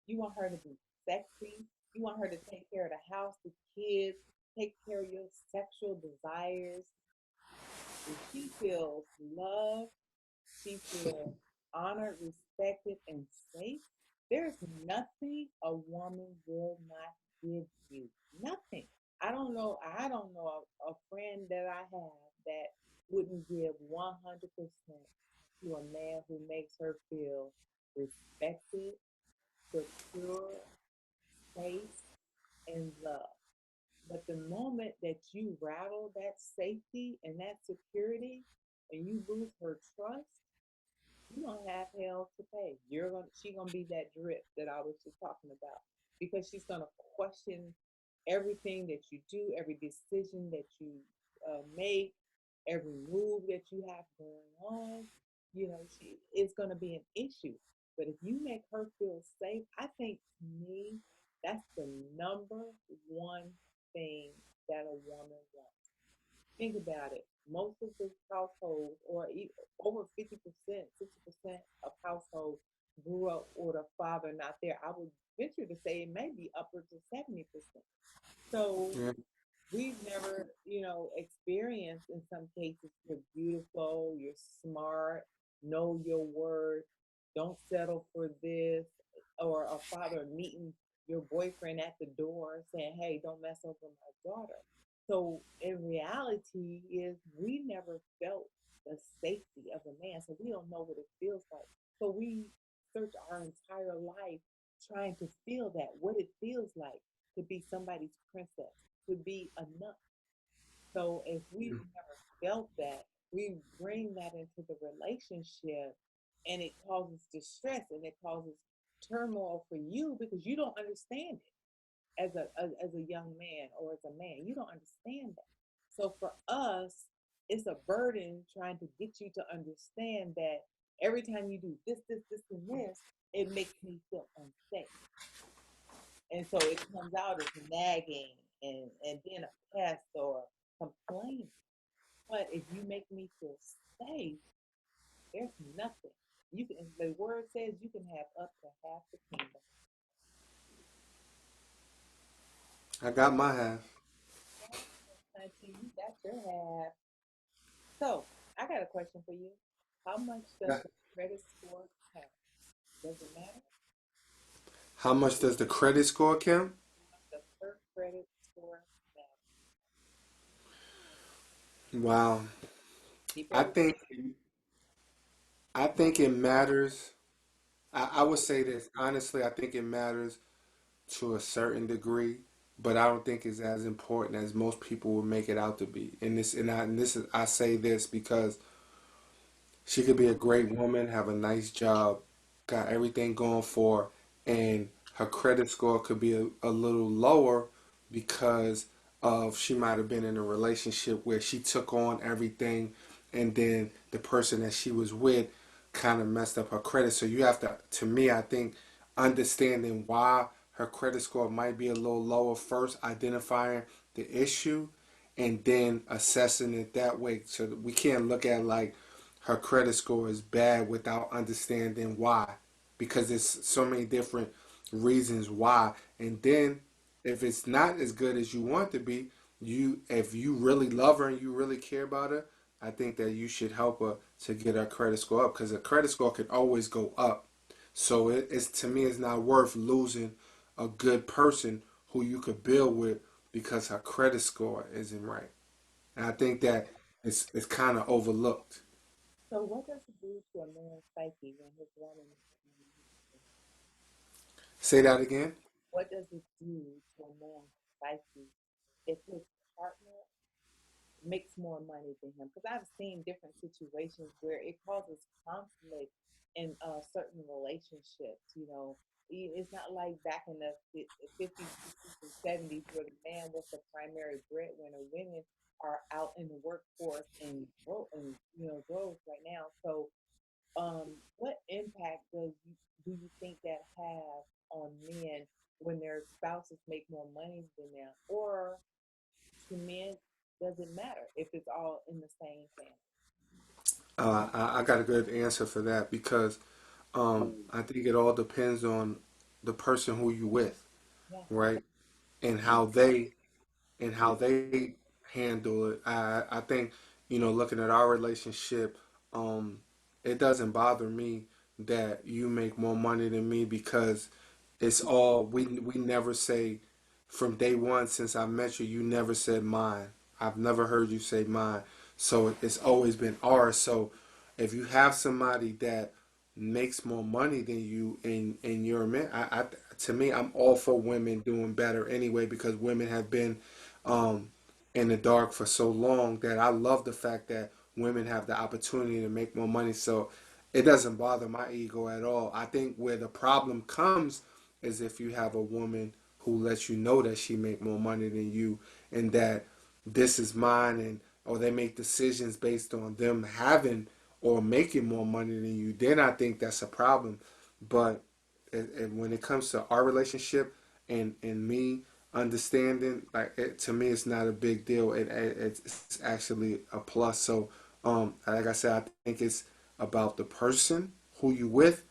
you want her to be sexy, you want her to take care of the house, the kids, take care of your sexual desires. If she feels loved, she feels honored, respected, and safe, there's nothing a woman will not give you. Nothing. I don't know a friend that I have that wouldn't give 100% to a man who makes her feel respected, secure, safe, and loved. But the moment that you rattle that safety and that security and you lose her trust, you're gonna have hell to pay. She's gonna be that drip that I was just talking about, because she's gonna question everything that you do, every decision that you make, every move that you have going on. She it's gonna be an issue. But if you make her feel safe, I think, to me, that's the number one thing that a woman wants. Think about it. Most of the households, over 50%, 60% of households grew up with a father not there. I would venture to say it may be upwards of 70%. So Yeah, we've never, experienced, in some cases, you're beautiful, you're smart, know your worth, don't settle for this, or a father meeting your boyfriend at the door saying, hey, don't mess over my daughter. So in reality is we never felt the safety of a man, so we don't know what it feels like. So we search our entire life trying to feel that, what it feels like. to be somebody's princess, to be enough. So if we've never felt that, we bring that into the relationship and it causes distress and it causes turmoil for you because you don't understand it as a young man or as a man. You don't understand that. So for us, it's a burden trying to get you to understand that every time you do this, and this, it makes me feel unsafe. And so it comes out as nagging and being a pest or complaining. But if you make me feel safe, there's nothing. You can the word says you can have up to half the kingdom. I got my half. Right? Auntie, you got your half. So I got a question for you. How much does Yeah. the credit score count? Does it matter? How much does the credit score count? Does her credit score matter? Wow. Keep it I real. think I think it matters. I would say this honestly. I think it matters to a certain degree, but I don't think it's as important as most people would make it out to be. And this is I say this because she could be a great woman, have a nice job, got everything going for her, and her credit score could be a little lower because of she might have been in a relationship where she took on everything and then the person that she was with kind of messed up her credit. So you have to me, I think understanding why her credit score might be a little lower first, identifying the issue and then assessing it that way. So we can't look at like her credit score is bad without understanding why, because there's so many different reasons why. And then if it's not as good as you want to be, you if you really love her and you really care about her, I think that you should help her to get her credit score up because the credit score can always go up. So it's to me, it's not worth losing a good person who you could build with because her credit score isn't right. And I think that it's kind of overlooked. So what does it do to a man's psyche when his woman? Say that again. What does it do to a man's psyche if his partner makes more money than him? Because I've seen different situations where it causes conflict in certain relationships. You know, it's not like back in the 50s, 60s, and 70s where the man was the primary breadwinner. Women are out in the workforce and growth right now. So, what impact do you think that have on men when their spouses make more money than them, or to men, does it matter if it's all in the same family? I got a good answer for that because I think it all depends on the person who you with, Yeah, right? And how they handle it. I think, looking at our relationship, um, it doesn't bother me that you make more money than me because it's all we never say from day one since I met you, you never said mine. I've never heard you say mine. So it's always been ours. So if you have somebody that makes more money than you and you're a man, to me, I'm all for women doing better anyway because women have been um, in the dark for so long that I love the fact that women have the opportunity to make more money. So it doesn't bother my ego at all. I think where the problem comes is if you have a woman who lets you know that she make more money than you and that this is mine, and or they make decisions based on them having or making more money than you, then I think that's a problem. But when it comes to our relationship and me understanding, like to me, it's not a big deal. It's actually a plus. So, like I said, I think it's about the person who you with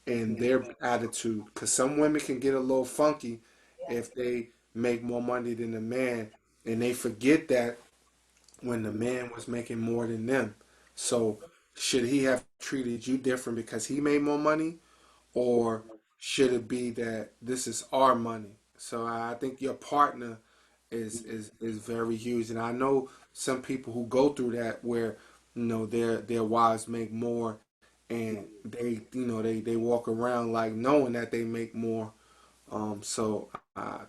and their attitude. Because some women can get a little funky yeah. if they make more money than the man, and they forget that when the man was making more than them. So, should he have treated you different because he made more money, or should it be that this is our money? So I think your partner is very huge, and I know some people who go through that where their wives make more, and they walk around like knowing that they make more. So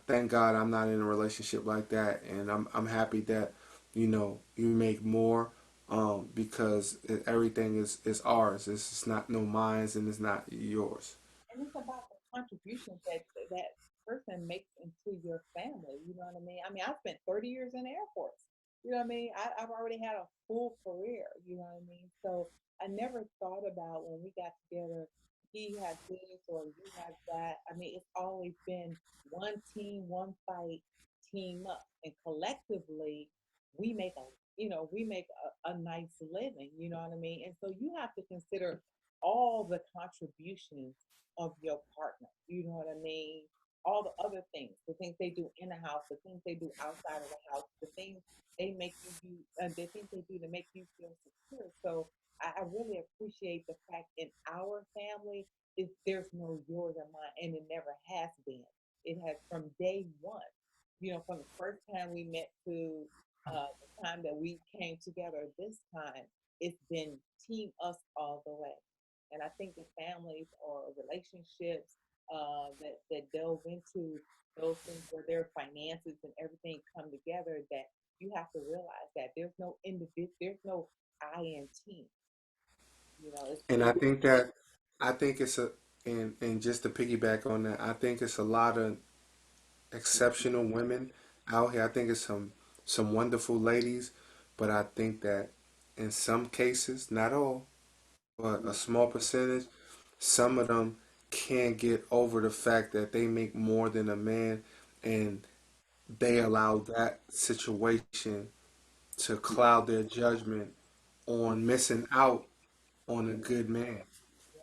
Thank God I'm not in a relationship like that, and I'm happy that you make more because everything is ours. It's not no mine's and it's not yours. And it's about the contributions that person makes into your family. You know what I mean? I mean, I spent 30 years in the Air Force. You know what I mean? I've already had a full career. You know what I mean? So I never thought about when we got together, he has this or you have that. I mean, it's always been one team, one fight, team up, and collectively we make a nice living. You know what I mean? And so you have to consider all the contributions of your partner. You know what I mean? All the other things, the things they do in the house, the things they do outside of the house, the things they make you do, the things they do to make you feel secure. So I really appreciate the fact in our family, there's no yours or mine, and it never has been. It has from day one. You know, from the first time we met to the time that we came together this time, it's been team us all the way. And I think that families or relationships that delve into those things where their finances and everything come together, that you have to realize that there's no I in team. You know, And it's I think it's a and just to piggyback on that, I think it's a lot of exceptional women out here. I think it's some wonderful ladies, but I think that in some cases, not all, but a small percentage, some of them can't get over the fact that they make more than a man, and they allow that situation to cloud their judgment on missing out on a good man.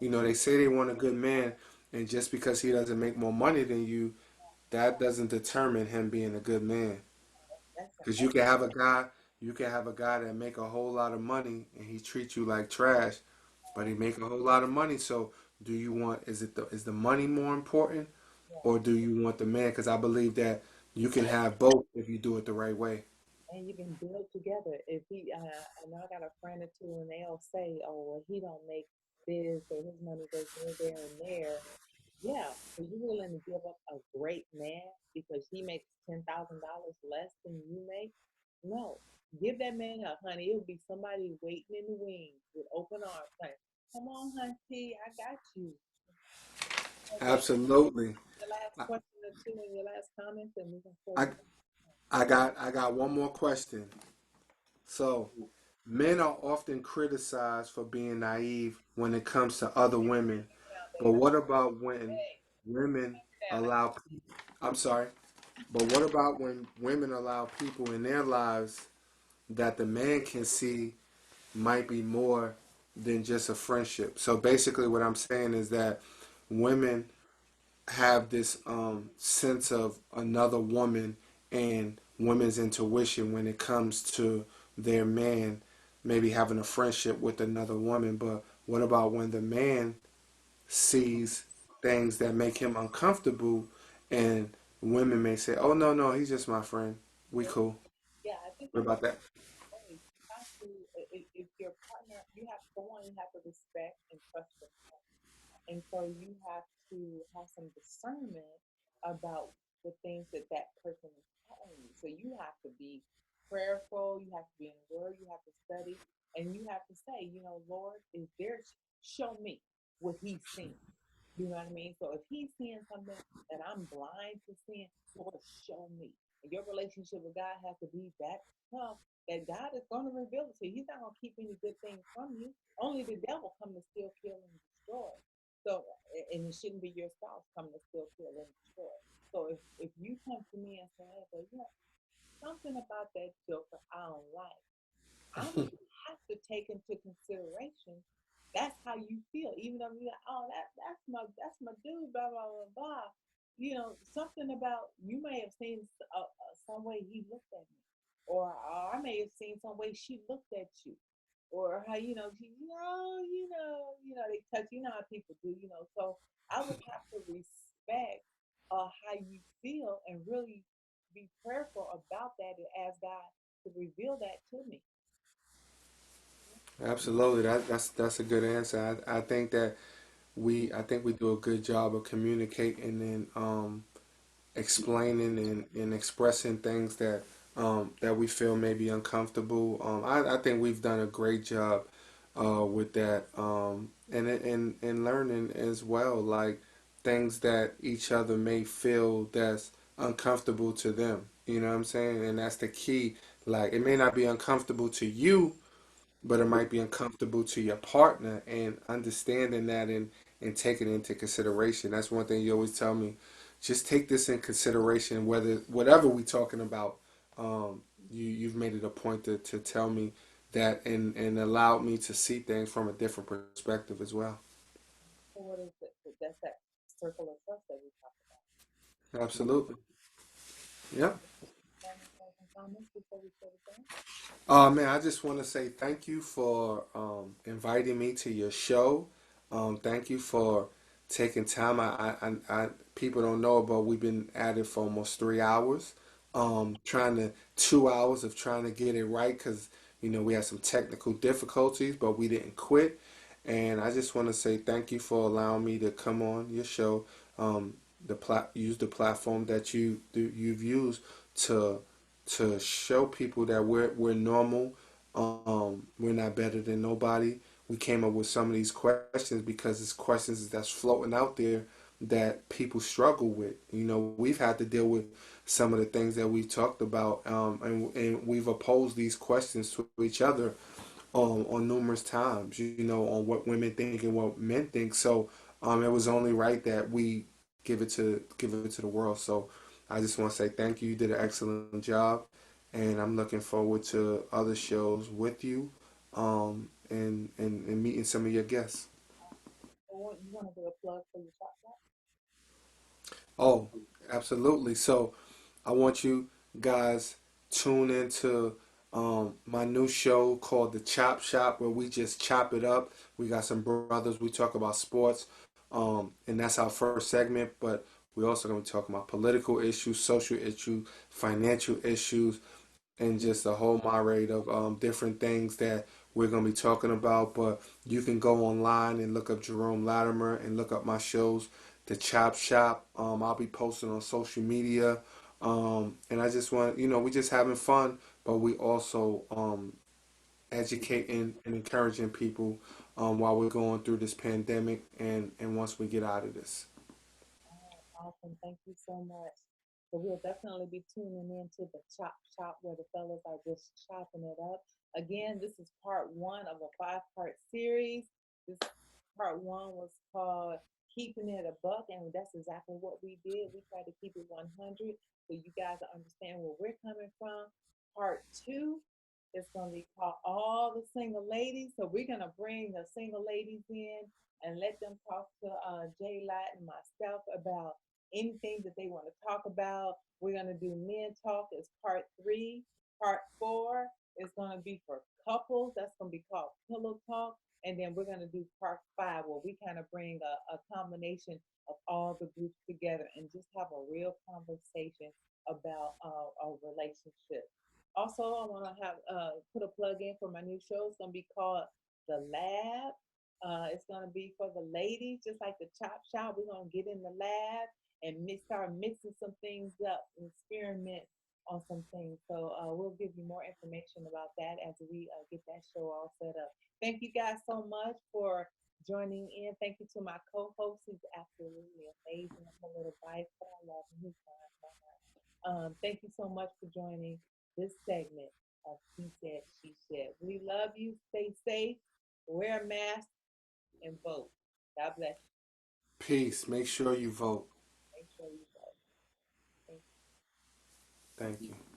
You know, they say they want a good man, and just because he doesn't make more money than you, that doesn't determine him being a good man. that's Because that's you can have a guy that make a whole lot of money and he treats you like trash, but he make a whole lot of money. So, do you want is the money more important, yeah. or do you want the man? Because I believe that you can have both if you do it the right way. And you can build together. If I know I got a friend or two, and they'll say, "Oh, well, he don't make this, or his money goes there, there, and there." Yeah, so you willing to give up a great man because he makes $10,000 less than you make? No, give that man up, honey. It'll be somebody waiting in the wings with open arms, like, "Come on, hunty, I got you." Okay, Absolutely. the last I, question or two, and your last comments, and we can close I it. I got one more question. So, men are often criticized for being naive when it comes to other women. Down, But Dana. what about when Hey, women down. allow, I'm sorry, but what about when women allow people in their lives that the man can see might be more than just a friendship? So basically, what I'm saying is that women have this sense of another woman and women's intuition when it comes to their man maybe having a friendship with another woman. But what about when the man sees things that make him uncomfortable and women may say, oh, no, no, he's just my friend. We Yeah, cool. yeah, I think What that's about that? great. You have to, if your partner, you have, for one, you have to respect and trust your partner. And so you have to have some discernment about the things that that person is telling you. So you have to be prayerful, you have to be in the word, you have to study, and you have to say, Lord, is there, show me what he's seeing. You know what I mean? So if he's seeing something that I'm blind to seeing, Lord, show me. And your relationship with God has to be that tough that God is going to reveal it to you. He's not going to keep any good things from you. Only the devil come to steal, kill, and destroy. So, and it shouldn't be your spouse coming to steal, kill, and destroy. So if you come to me and say, hey, but something about that joker I don't like, I'm gonna have to take into consideration that's how you feel, even though you're like, oh, that's my dude, blah blah blah blah. Something about you may have seen some way he looked at me, or I may have seen some way she looked at you, or how they touch. You know how people do. So I would have to respect how you feel and really be prayerful about that and ask God to reveal that to me. Absolutely. That's a good answer. I think that I think we do a good job of communicating and explaining and expressing things that we feel may be uncomfortable. I think we've done a great job with that, and learning as well, like things that each other may feel that's uncomfortable to them. You know what I'm saying? And that's the key. Like it may not be uncomfortable to you, but it might be uncomfortable to your partner, and understanding that and taking it into consideration. That's one thing you always tell me. Just take this in consideration, whether whatever we're talking about. You've made it a point to tell me that, and allowed me to see things from a different perspective as well. So what is it? That's that circle of trust that we talk about. Absolutely. Yep. Any closing comments before we shut it down? Man, I just want to say thank you for inviting me to your show. Thank you for taking time. People don't know, but we've been at it for almost 3 hours. Trying to 2 hours of trying to get it right because we had some technical difficulties, but we didn't quit. And I just want to say thank you for allowing me to come on your show. Use the platform that you've used to show people that we're normal. We're not better than nobody. We came up with some of these questions because it's questions that's floating out there that people struggle with. We've had to deal with some of the things that we've talked about, and we've opposed these questions to each other on numerous times. On what women think and what men think. So it was only right that we give it to the world. So I just want to say thank you. You did an excellent job, and I'm looking forward to other shows with you, and meeting some of your guests. Or you want to do a plug for your shop shop? Oh, absolutely. So I want you guys tune into my new show called The Chop Shop, where we just chop it up. We got some brothers. We talk about sports, and that's our first segment. But we also going to talk about political issues, social issues, financial issues, and just a whole myriad of different things that we're going to be talking about. But you can go online and look up Jerome Latimer and look up my shows, The Chop Shop. I'll be posting on social media. And I just want, we just having fun, but we also educating and encouraging people while we're going through this pandemic, and once we get out of this. Awesome. Thank you so much. So we'll definitely be tuning into the Chop Shop where the fellas are just chopping it up. Again, this is part one of a five-part series. This part one was called Keeping It a Buck, and that's exactly what we did. We tried to keep it 100 so you guys understand where we're coming from. Part two is going to be called All the Single Ladies. So we're going to bring the single ladies in and let them talk to Jay Light and myself about anything that they want to talk about. We're going to do Men Talk as part three. Part four is going to be for couples. That's going to be called Pillow Talk. And then we're going to do part five where we kind of bring a combination of all the groups together and just have a real conversation about our relationship. Also, I want to have put a plug in for my new show. It's going to be called The Lab. It's going to be for the ladies, just like the chop shop. We're going to get in the lab and start mixing some things up and experiment on some things. So we'll give you more information about that as we get that show all set up. Thank you guys so much for joining in. Thank you to my co-host. He's absolutely amazing. I'm a little biased, but I love him. He's fine. Thank you so much for joining this segment of He Said, She Said. We love you. Stay safe. Wear a mask and vote. God bless you. Peace. Make sure you vote. Make sure you vote. Thank you. Thank you.